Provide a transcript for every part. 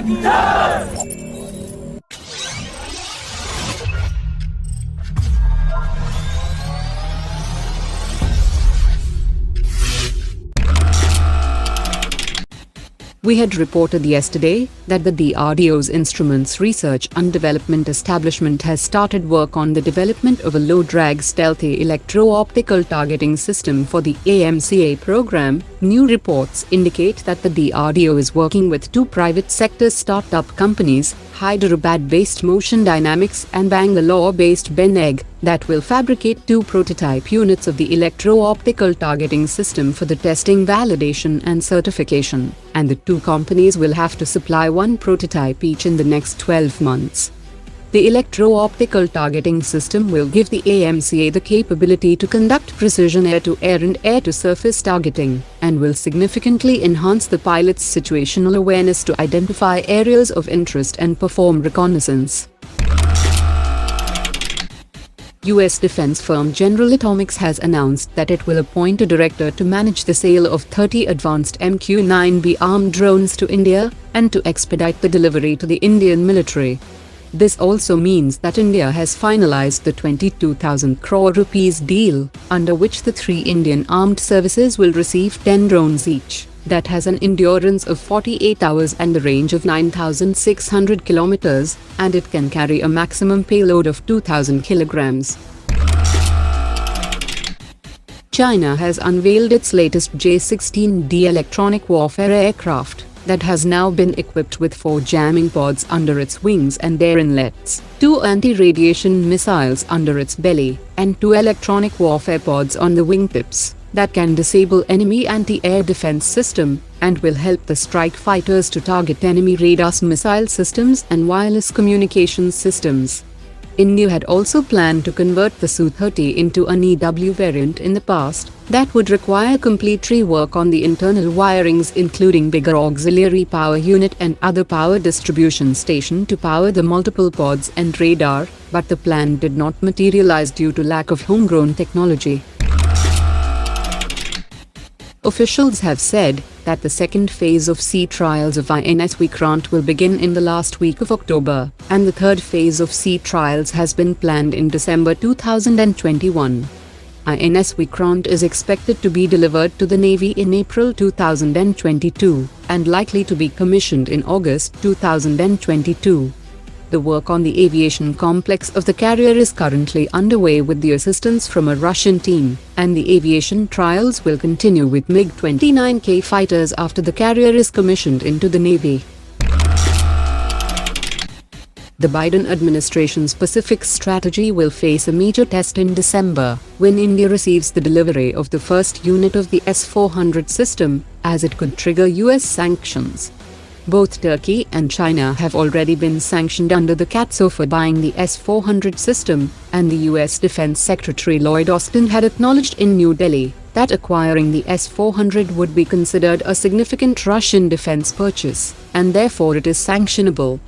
We had reported yesterday that the DRDO's Instruments Research and Development Establishment has started work on the development of a low-drag stealthy electro-optical targeting system for the AMCA program. New reports indicate that the DRDO is working with two private sector startup companies, Hyderabad-based Motion Dynamics and Bangalore-based BenEgg, that will fabricate two prototype units of the electro-optical targeting system for the testing, validation and certification, and the two companies will have to supply one prototype each in the next 12 months. The electro-optical targeting system will give the AMCA the capability to conduct precision air-to-air and air-to-surface targeting, and will significantly enhance the pilot's situational awareness to identify areas of interest and perform reconnaissance. US defense firm General Atomics has announced that it will appoint a director to manage the sale of 30 advanced MQ-9B armed drones to India, and to expedite the delivery to the Indian military. This also means that India has finalized the 22,000 crore rupees deal, under which the three Indian armed services will receive 10 drones each, that has an endurance of 48 hours and a range of 9,600 kilometers, and it can carry a maximum payload of 2,000 kilograms. China has unveiled its latest J-16D electronic warfare aircraft, that has now been equipped with 4 jamming pods under its wings and air inlets, 2 anti-radiation missiles under its belly, and 2 electronic warfare pods on the wingtips, that can disable enemy anti-air defense system, and will help the strike fighters to target enemy radar missile systems and wireless communications systems. India had also planned to convert the Su-30 into an EW variant in the past, that would require complete rework on the internal wirings, including bigger auxiliary power unit and other power distribution station to power the multiple pods and radar, but the plan did not materialize due to lack of homegrown technology. Officials have said that the second phase of sea trials of INS Vikrant will begin in the last week of October, and the third phase of sea trials has been planned in December 2021. INS Vikrant is expected to be delivered to the Navy in April 2022, and likely to be commissioned in August 2022. The work on the aviation complex of the carrier is currently underway with the assistance from a Russian team, and the aviation trials will continue with MQ-29K fighters after the carrier is commissioned into the Navy. The Biden administration's Pacific strategy will face a major test in December, when India receives the delivery of the first unit of the S-400 system, as it could trigger US sanctions. Both Turkey and China have already been sanctioned under the CAATSO for buying the S-400 system, and the US Defense Secretary Lloyd Austin had acknowledged in New Delhi that acquiring the S-400 would be considered a significant Russian defense purchase, and therefore it is sanctionable.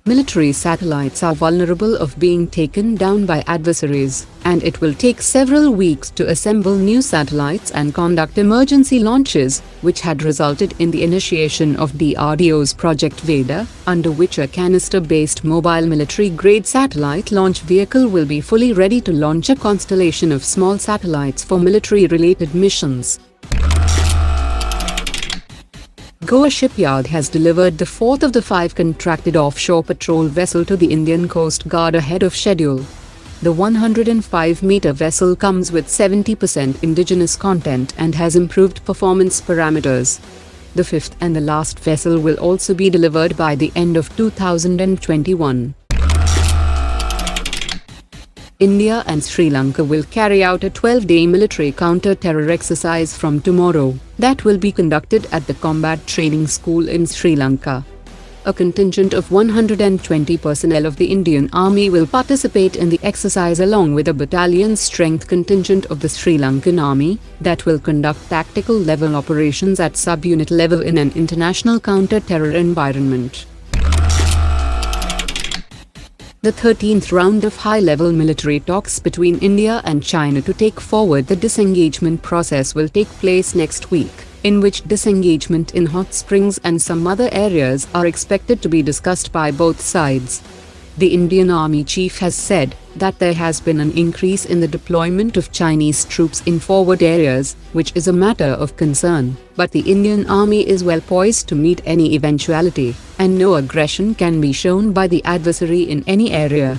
Military satellites are vulnerable of being taken down by adversaries, and it will take several weeks to assemble new satellites and conduct emergency launches, which had resulted in the initiation of DRDO's Project Veda, under which a canister-based mobile military-grade satellite launch vehicle will be fully ready to launch a constellation of small satellites for military-related missions. Goa Shipyard has delivered the fourth of the 5 contracted offshore patrol vessel to the Indian Coast Guard ahead of schedule. The 105-meter vessel comes with 70% indigenous content and has improved performance parameters. The fifth and the last vessel will also be delivered by the end of 2021. India and Sri Lanka will carry out a 12-day military counter-terror exercise from tomorrow, that will be conducted at the Combat Training School in Sri Lanka. A contingent of 120 personnel of the Indian Army will participate in the exercise along with a battalion-strength contingent of the Sri Lankan Army, that will conduct tactical-level operations at sub-unit level in an international counter-terror environment. The 13th round of high-level military talks between India and China to take forward the disengagement process will take place next week. in which disengagement in hot springs and some other areas are expected to be discussed by both sides. The Indian Army chief has said that there has been an increase in the deployment of Chinese troops in forward areas, which is a matter of concern, but the Indian Army is well poised to meet any eventuality, and no aggression can be shown by the adversary in any area.